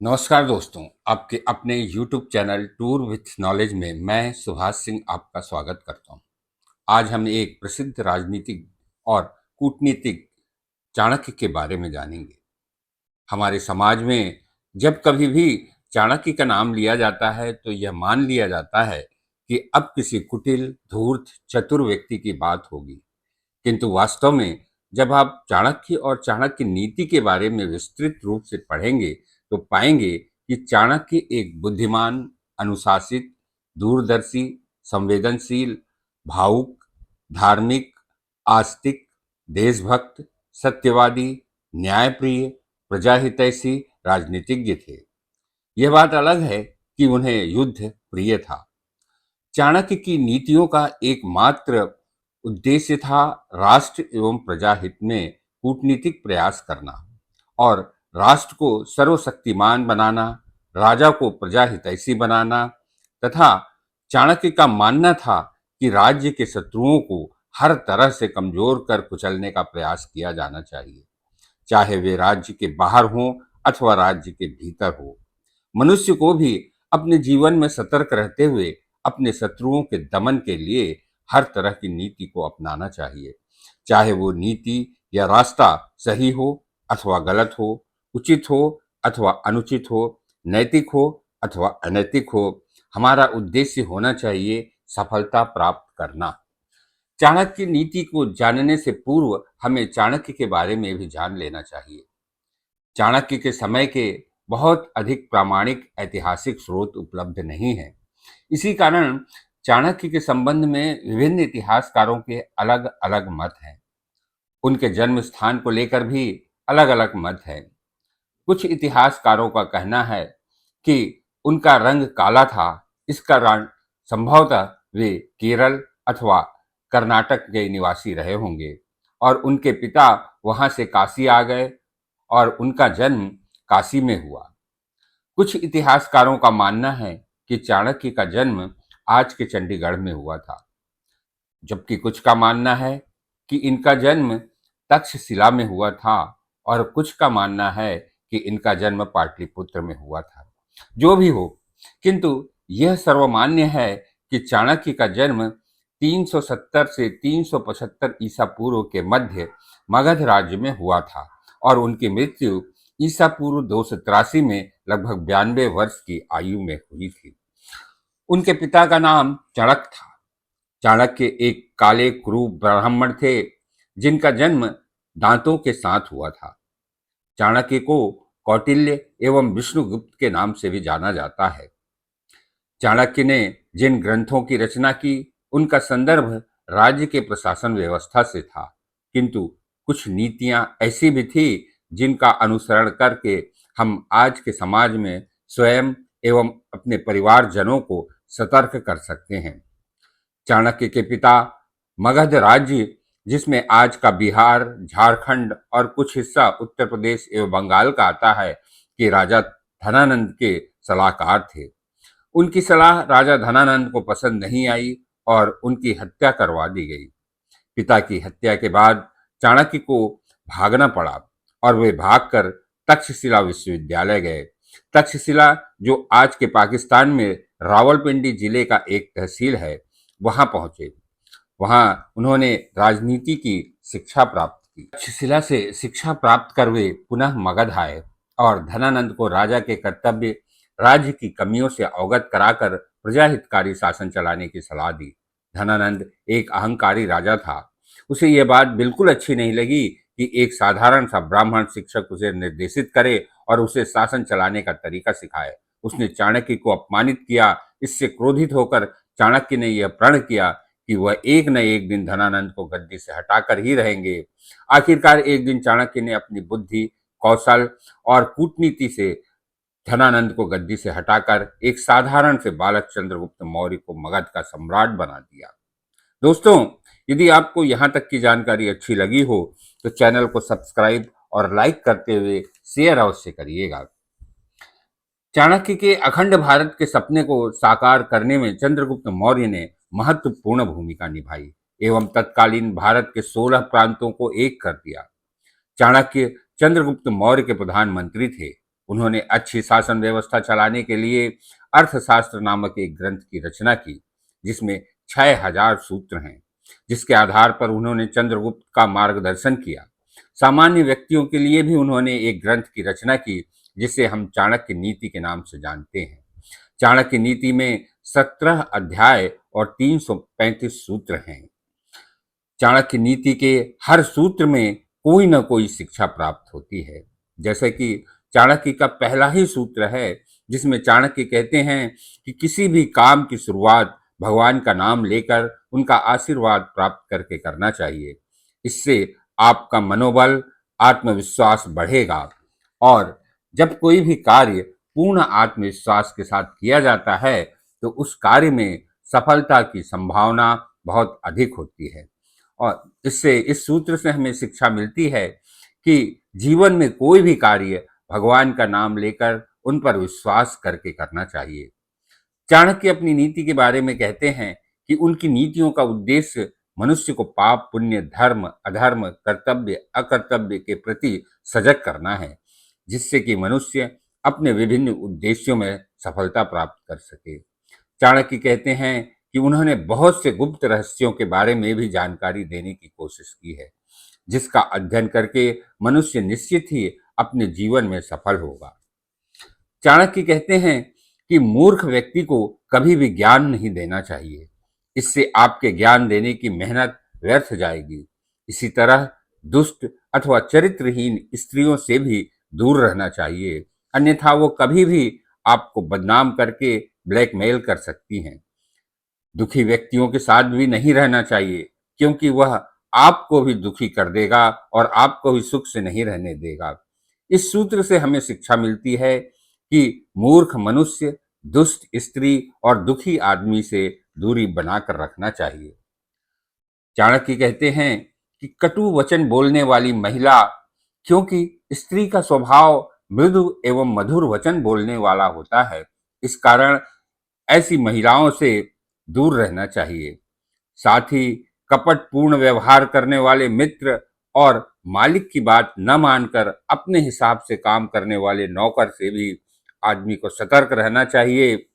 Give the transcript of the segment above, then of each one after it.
नमस्कार दोस्तों, आपके अपने YouTube channel tour with knowledge में मैं सुभाष सिंह आपका स्वागत करता हूं। आज हम एक प्रसिद्ध राजनीतिक और कूटनीतिक चाणक्य के बारे में जानेंगे। हमारे समाज में जब कभी भी चाणक्य का नाम लिया जाता है तो यह मान लिया जाता है कि अब किसी कुटिल, धूर्त, चतुर व्यक्ति की बात होगी। किंतु वास्तव में जब आप चाणक्य और चाणक्य नीति के बारे में विस्तृत रूप से पढ़ेंगे तो पाएंगे कि चाणक्य एक बुद्धिमान, अनुशासित, दूरदर्शी, संवेदनशील, भावुक, धार्मिक, आस्तिक, देशभक्त, सत्यवादी, न्यायप्रिय, प्रजाहितैषी राजनीतिज्ञ थे। यह बात अलग है कि उन्हें युद्ध प्रिय था। चाणक्य की नीतियों का एकमात्र उद्देश्य था राष्ट्र एवं प्रजाहित में कूटनीतिक प्रयास करना और राष्ट्र को सर्वशक्तिमान बनाना, राजा को प्रजाहितैषी बनाना तथा चाणक्य का मानना था कि राज्य के शत्रुओं को हर तरह से कमजोर कर कुचलने का प्रयास किया जाना चाहिए, चाहे वे राज्य के बाहर हों अथवा राज्य के भीतर हो। मनुष्य को भी अपने जीवन में सतर्क रहते हुए अपने शत्रुओं के दमन के लिए हर तरह की नीति को अपनाना चाहिए, चाहे वो नीति या रास्ता सही हो अथवा गलत हो, उचित हो अथवा अनुचित हो, नैतिक हो अथवा अनैतिक हो। हमारा उद्देश्य होना चाहिए सफलता प्राप्त करना। चाणक्य नीति को जानने से पूर्व हमें चाणक्य के बारे में भी जान लेना चाहिए। चाणक्य के समय के बहुत अधिक प्रामाणिक ऐतिहासिक स्रोत उपलब्ध नहीं हैं। इसी कारण चाणक्य के संबंध में विभिन्न इतिहासकारों के अलग अलग मत हैं। उनके जन्म स्थान को लेकर भी अलग अलग मत हैं। कुछ इतिहासकारों का कहना है कि उनका रंग काला था। इस कारण संभवतः वे केरल अथवा कर्नाटक के निवासी रहे होंगे और उनके पिता वहां से काशी आ गए और उनका जन्म काशी में हुआ। कुछ इतिहासकारों का मानना है कि चाणक्य का जन्म आज के चंडीगढ़ में हुआ था, जबकि कुछ का मानना है कि इनका जन्म तक्षशिला में हुआ था और कुछ का मानना है कि इनका जन्म पाटलिपुत्र में हुआ था। जो भी हो, किंतु यह सर्वमान्य है कि चाणक्य का जन्म 370 से 375 ईसा पूर्व के मध्य मगध राज्य में हुआ था और उनकी मृत्यु ईसा पूर्व 283 में लगभग 92 वर्ष की आयु में हुई थी। उनके पिता का नाम चाणक्य था। चाणक्य एक काले कुरूप ब्राह्मण थे जिनका जन्म दांतों के साथ हुआ था। चाणक्य को कौटिल्य एवं विष्णुगुप्त के नाम से भी जाना जाता है। चाणक्य ने जिन ग्रंथों की रचना की उनका संदर्भ राज्य के प्रशासन व्यवस्था से था, किंतु कुछ नीतियां ऐसी भी थी जिनका अनुसरण करके हम आज के समाज में स्वयं एवं अपने परिवारजनों को सतर्क कर सकते हैं। चाणक्य के पिता मगध राज्य, जिसमें आज का बिहार, झारखंड और कुछ हिस्सा उत्तर प्रदेश एवं बंगाल का आता है, कि राजा धनानंद के सलाहकार थे। उनकी सलाह राजा धनानंद को पसंद नहीं आई और उनकी हत्या करवा दी गई। पिता की हत्या के बाद चाणक्य को भागना पड़ा और वे भागकर तक्षशिला विश्वविद्यालय गए। तक्षशिला, जो आज के पाकिस्तान में रावलपिंडी जिले का एक तहसील है, वहां पहुंचे। वहां उन्होंने राजनीति की शिक्षा प्राप्त की। तक्षशिला से शिक्षा प्राप्त कर वे पुनः मगध आए और धनानंद को राजा के कर्तव्य, राज्य की कमियों से अवगत कराकर प्रजाहितकारी शासन चलाने की सलाह दी। धनानंद एक अहंकारी राजा था। उसे यह बात बिल्कुल अच्छी नहीं लगी कि एक साधारण सा ब्राह्मण शिक्षक उसे निर्देशित करे और उसे शासन चलाने का तरीका सिखाए। उसने चाणक्य को अपमानित किया। इससे क्रोधित होकर चाणक्य ने यह प्रण किया कि वह एक न एक दिन धनानंद को गद्दी से हटाकर ही रहेंगे। आखिरकार एक दिन चाणक्य ने अपनी बुद्धि, कौशल और कूटनीति से धनानंद को गद्दी से हटाकर एक साधारण से बालक चंद्रगुप्त मौर्य को मगध का सम्राट बना दिया। दोस्तों, यदि आपको यहाँ तक की जानकारी अच्छी लगी हो तो चैनल को सब्सक्राइब और लाइक करते हुए शेयर अवश्य करिएगा। चाणक्य के अखंड भारत के सपने को साकार करने में चंद्रगुप्त मौर्य ने महत्वपूर्ण भूमिका निभाई एवं तत्कालीन भारत के 16 प्रांतों को एक कर दिया। चाणक्य चंद्रगुप्त मौर्य के प्रधानमंत्री थे। उन्होंने अच्छी शासन व्यवस्था चलाने के लिए अर्थशास्त्र नामक एक ग्रंथ की रचना की, जिसमें 6000 सूत्र हैं, जिसके आधार पर उन्होंने चंद्रगुप्त का मार्गदर्शन किया। सामान्य व्यक्तियों के लिए भी उन्होंने एक ग्रंथ की रचना की, जिसे हम चाणक्य नीति के नाम से जानते हैं। चाणक्य नीति में 17 अध्याय और 335 सूत्र हैं। चाणक्य नीति के हर सूत्र में कोई न कोई शिक्षा प्राप्त होती है। जैसे कि चाणक्य का पहला ही सूत्र है, जिसमें चाणक्य कहते हैं कि किसी भी काम की शुरुआत भगवान का नाम लेकर उनका आशीर्वाद प्राप्त करके करना चाहिए। इससे आपका मनोबल, आत्मविश्वास बढ़ेगा और जब कोई भी कार्य पूर्ण आत्मविश्वास के साथ किया जाता है तो उस कार्य में सफलता की संभावना बहुत अधिक होती है। और इससे इस सूत्र से हमें शिक्षा मिलती है कि जीवन में कोई भी कार्य भगवान का नाम लेकर उन पर विश्वास करके करना चाहिए। चाणक्य अपनी नीति के बारे में कहते हैं कि उनकी नीतियों का उद्देश्य मनुष्य को पाप, पुण्य, धर्म, अधर्म, कर्तव्य, अकर्तव्य के प्रति सजग करना है, जिससे कि मनुष्य अपने विभिन्न उद्देश्यों में सफलता प्राप्त कर सके। चाणक्य कहते हैं कि उन्होंने बहुत से गुप्त रहस्यों के बारे में भी जानकारी देने की कोशिश की है, जिसका अध्ययन करके मनुष्य निश्चित ही अपने जीवन में सफल होगा। चाणक्य कहते हैं कि मूर्ख व्यक्ति को कभी भी ज्ञान नहीं देना चाहिए, इससे आपके ज्ञान देने की मेहनत व्यर्थ जाएगी। इसी तरह दुष्ट अथवा चरित्रहीन स्त्रियों से भी दूर रहना चाहिए, अन्यथा वो कभी भी आपको बदनाम करके ब्लैकमेल कर सकती हैं। दुखी व्यक्तियों के साथ भी नहीं रहना चाहिए, क्योंकि वह आपको भी दुखी कर देगा और आपको भी सुख से नहीं रहने देगा। इस सूत्र से हमें शिक्षा मिलती है कि मूर्ख मनुष्य, दुष्ट स्त्री और दुखी आदमी से दूरी बनाकर रखना चाहिए। चाणक्य कहते हैं कि कटु वचन बोलने वाली महिला, क्योंकि स्त्री का स्वभाव मृदु एवं मधुर वचन बोलने वाला होता है, इस कारण ऐसी महिलाओं से दूर रहना चाहिए। साथ ही कपटपूर्ण व्यवहार करने वाले मित्र और मालिक की बात न मानकर अपने हिसाब से काम करने वाले नौकर से भी आदमी को सतर्क रहना चाहिए।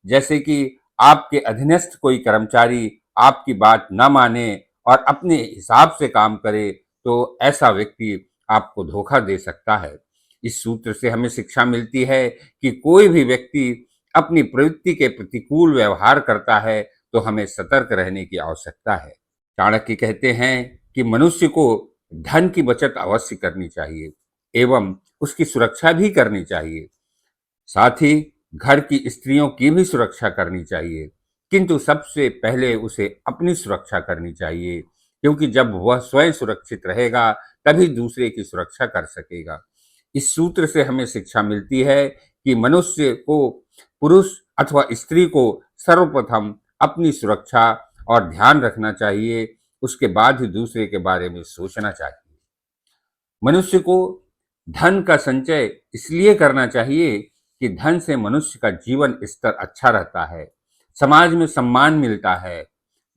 जैसे कि आपके अधीनस्थ कोई कर्मचारी आपकी बात न माने और अपने हिसाब से काम करे, तो ऐसा व्यक्ति आपको धोखा दे सकता है। इस सूत्र से हमें शिक्षा मिलती है कि कोई भी व्यक्ति अपनी प्रवृत्ति के प्रतिकूल व्यवहार करता है तो हमें सतर्क रहने की आवश्यकता है। चाणक्य कहते हैं कि मनुष्य को धन की बचत अवश्य करनी चाहिए एवं उसकी सुरक्षा भी करनी चाहिए। साथ ही घर की स्त्रियों की भी सुरक्षा करनी चाहिए, किंतु सबसे पहले उसे अपनी सुरक्षा करनी चाहिए, क्योंकि जब वह स्वयं सुरक्षित रहेगा तभी दूसरे की सुरक्षा कर सकेगा। इस सूत्र से हमें शिक्षा मिलती है कि मनुष्य को, पुरुष अथवा स्त्री को सर्वप्रथम अपनी सुरक्षा और ध्यान रखना चाहिए, उसके बाद ही दूसरे के बारे में सोचना चाहिए। मनुष्य को धन का संचय इसलिए करना चाहिए कि धन से मनुष्य का जीवन स्तर अच्छा रहता है, समाज में सम्मान मिलता है।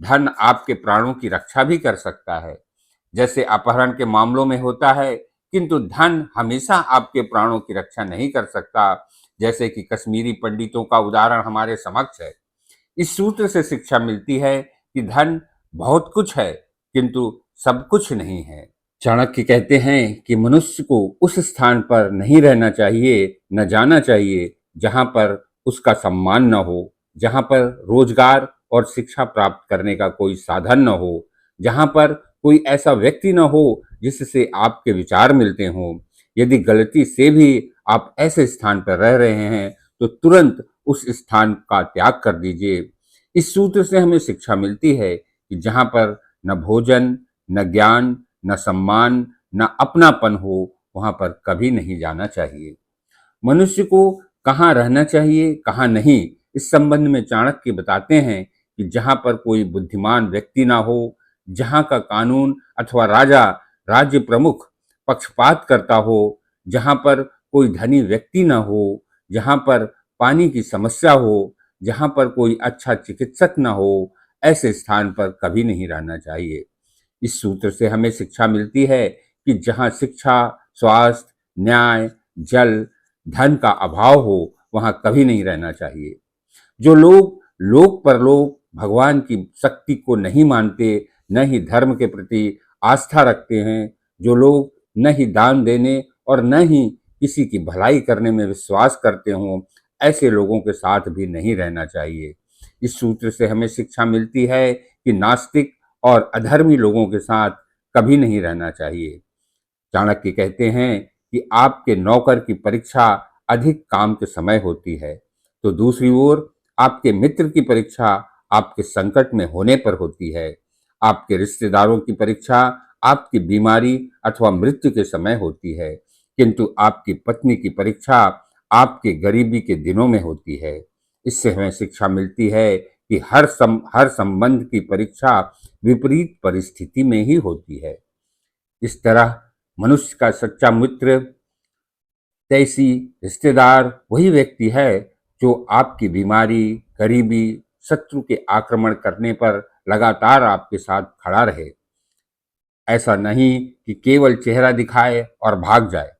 धन आपके प्राणों की रक्षा भी कर सकता है, जैसे अपहरण के मामलों में होता है, किंतु धन हमेशा आपके प्राणों की रक्षा नहीं कर सकता, जैसे कि कश्मीरी पंडितों का उदाहरण हमारे समक्ष है। इस सूत्र से शिक्षा मिलती है कि धन बहुत कुछ है, किंतु सब कुछ नहीं है। चाणक्य कहते हैं कि मनुष्य को उस स्थान पर नहीं रहना चाहिए, न जाना चाहिए, जहां पर उसका सम्मान न हो, जहां पर रोजगार और शिक्षा प्राप्त करने का कोई साधन न हो, जहां पर कोई ऐसा व्यक्ति न हो जिससे आपके विचार मिलते हों। यदि गलती से भी आप ऐसे स्थान पर रह रहे हैं तो तुरंत उस स्थान का त्याग कर दीजिए। इस सूत्र से हमें शिक्षा मिलती है कि जहां पर न भोजन, न ज्ञान, न सम्मान, न अपनापन हो, वहां पर कभी नहीं जाना चाहिए। मनुष्य को कहाँ रहना चाहिए, कहाँ नहीं, इस संबंध में चाणक्य बताते हैं कि जहां पर कोई बुद्धिमान व्यक्ति ना हो, जहां का कानून अथवा राजा, राज्य प्रमुख पक्षपात करता हो, जहां पर कोई धनी व्यक्ति ना हो, जहां पर पानी की समस्या हो, जहां पर कोई अच्छा चिकित्सक ना हो, ऐसे स्थान पर कभी नहीं रहना चाहिए। इस सूत्र से हमें शिक्षा मिलती है कि जहां शिक्षा, स्वास्थ्य, न्याय, जल, धन का अभाव हो वहां कभी नहीं रहना चाहिए। जो लोग लोक परलोक भगवान की शक्ति को नहीं मानते, न ही धर्म के प्रति आस्था रखते हैं, जो लोग न ही दान देने और न ही किसी की भलाई करने में विश्वास करते हों, ऐसे लोगों के साथ भी नहीं रहना चाहिए। इस सूत्र से हमें शिक्षा मिलती है कि नास्तिक और अधर्मी लोगों के साथ कभी नहीं रहना चाहिए। चाणक्य कहते हैं कि आपके नौकर की परीक्षा अधिक काम के समय होती है, तो दूसरी ओर आपके मित्र की परीक्षा आपके संकट में होने पर होती है। आपके रिश्तेदारों की परीक्षा आपकी बीमारी अथवा मृत्यु के समय होती है, किंतु आपकी पत्नी की परीक्षा आपके गरीबी के दिनों में होती है। इससे हमें शिक्षा मिलती है कि हर संबंध की परीक्षा विपरीत परिस्थिति में ही होती है। इस तरह मनुष्य का सच्चा मित्र, तैसी रिश्तेदार वही व्यक्ति है जो आपकी बीमारी, गरीबी, शत्रु के आक्रमण करने पर लगातार आपके साथ खड़ा रहे। ऐसा नहीं कि केवल चेहरा दिखाए और भाग जाए,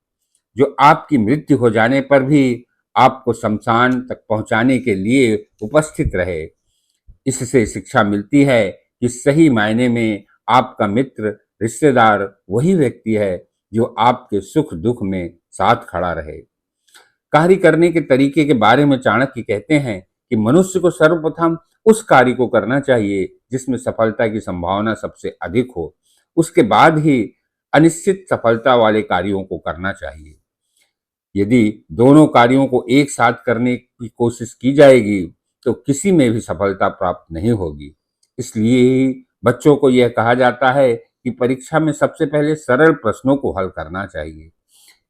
जो आपकी मृत्यु हो जाने पर भी आपको शमशान तक पहुंचाने के लिए उपस्थित रहे। इससे शिक्षा मिलती है कि सही मायने में आपका मित्र, रिश्तेदार वही व्यक्ति है जो आपके सुख दुख में साथ खड़ा रहे। कार्य करने के तरीके के बारे में चाणक्य कहते हैं कि मनुष्य को सर्वप्रथम उस कार्य को करना चाहिए जिसमें सफलता की संभावना सबसे अधिक हो। उसके बाद ही अनिश्चित सफलता वाले कार्यों को करना चाहिए। यदि दोनों कार्यों को एक साथ करने की कोशिश की जाएगी तो किसी में भी सफलता प्राप्त नहीं होगी। इसलिए ही बच्चों को यह कहा जाता है कि परीक्षा में सबसे पहले सरल प्रश्नों को हल करना चाहिए।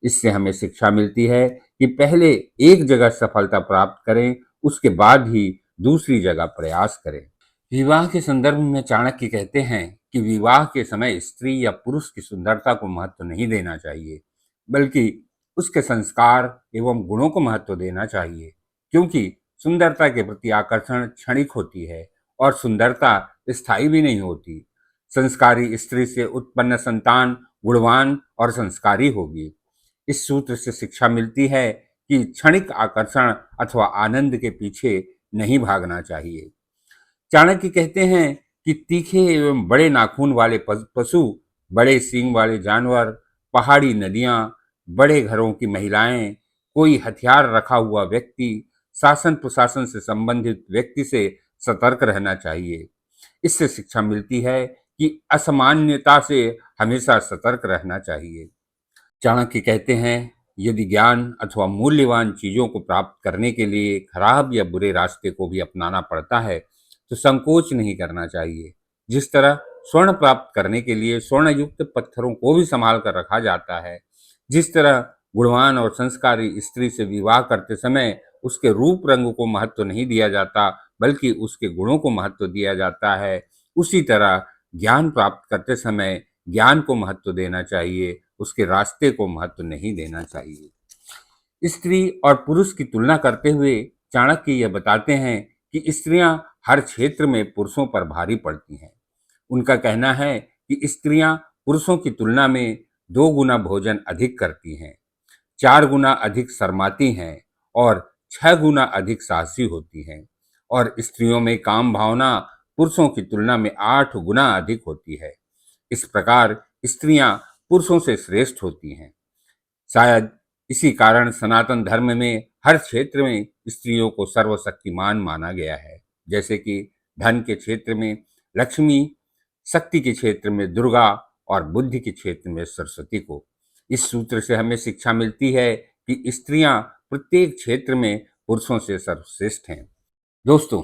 इससे हमें शिक्षा मिलती है कि पहले एक जगह सफलता प्राप्त करें, उसके बाद ही दूसरी जगह प्रयास करें। विवाह के संदर्भ में चाणक्य कहते हैं कि विवाह के समय स्त्री या पुरुष की सुंदरता को महत्व नहीं देना चाहिए, बल्कि उसके संस्कार एवं गुणों को महत्व देना चाहिए, क्योंकि सुंदरता के प्रति आकर्षण क्षणिक होती है और सुंदरता स्थायी भी नहीं होती। संस्कारी स्त्री से उत्पन्न संतान गुणवान और संस्कारी होगी। इस सूत्र से शिक्षा मिलती है कि क्षणिक आकर्षण अथवा आनंद के पीछे नहीं भागना चाहिए। चाणक्य कहते हैं कि तीखे एवं बड़े नाखून वाले पशु, बड़े सींग वाले जानवर, पहाड़ी नदियां, बड़े घरों की महिलाएं, कोई हथियार रखा हुआ व्यक्ति, शासन प्रशासन से संबंधित व्यक्ति से सतर्क रहना चाहिए। इससे शिक्षा मिलती है कि असामान्यता से हमेशा सतर्क रहना चाहिए। चाणक्य कहते हैं, यदि ज्ञान अथवा मूल्यवान चीजों को प्राप्त करने के लिए खराब या बुरे रास्ते को भी अपनाना पड़ता है तो संकोच नहीं करना चाहिए। जिस तरह स्वर्ण प्राप्त करने के लिए स्वर्ण युक्त पत्थरों को भी संभाल कर रखा जाता है, जिस तरह गुणवान और संस्कारी स्त्री से विवाह करते समय उसके रूप रंग को महत्व नहीं दिया जाता, बल्कि उसके गुणों को महत्व दिया जाता है, उसी तरह ज्ञान प्राप्त करते समय ज्ञान को महत्व देना चाहिए, उसके रास्ते को महत्व नहीं देना चाहिए। स्त्री और पुरुष की तुलना करते हुए चाणक्य यह बताते हैं कि स्त्रियां हर क्षेत्र में पुरुषों पर भारी पड़ती हैं। उनका कहना है कि स्त्रियां पुरुषों की तुलना में 2 गुना भोजन अधिक करती हैं, 4 गुना अधिक शर्माती हैं और 6 गुना अधिक साहसी होती हैं, और स्त्रियों में काम भावना पुरुषों की तुलना में 8 गुना अधिक होती है। इस प्रकार स्त्रियां पुरुषों से श्रेष्ठ होती हैं। शायद इसी कारण सनातन धर्म में हर क्षेत्र में स्त्रियों को सर्वशक्तिमान माना गया है, जैसे कि धन के क्षेत्र में लक्ष्मी, शक्ति के क्षेत्र में दुर्गा और बुद्धि के क्षेत्र में सरस्वती को। इस सूत्र से हमें शिक्षा मिलती है कि स्त्रियां प्रत्येक क्षेत्र में पुरुषों से सर्वश्रेष्ठ हैं। दोस्तों,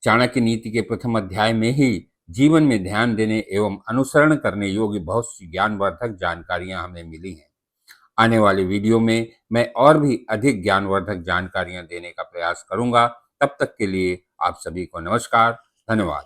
चाणक्य नीति के प्रथम अध्याय में ही जीवन में ध्यान देने एवं अनुसरण करने योग्य बहुत सी ज्ञानवर्धक जानकारियां हमें मिली हैं। आने वाले वीडियो में मैं और भी अधिक ज्ञानवर्धक जानकारियां देने का प्रयास करूंगा। तब तक के लिए आप सभी को नमस्कार, धन्यवाद।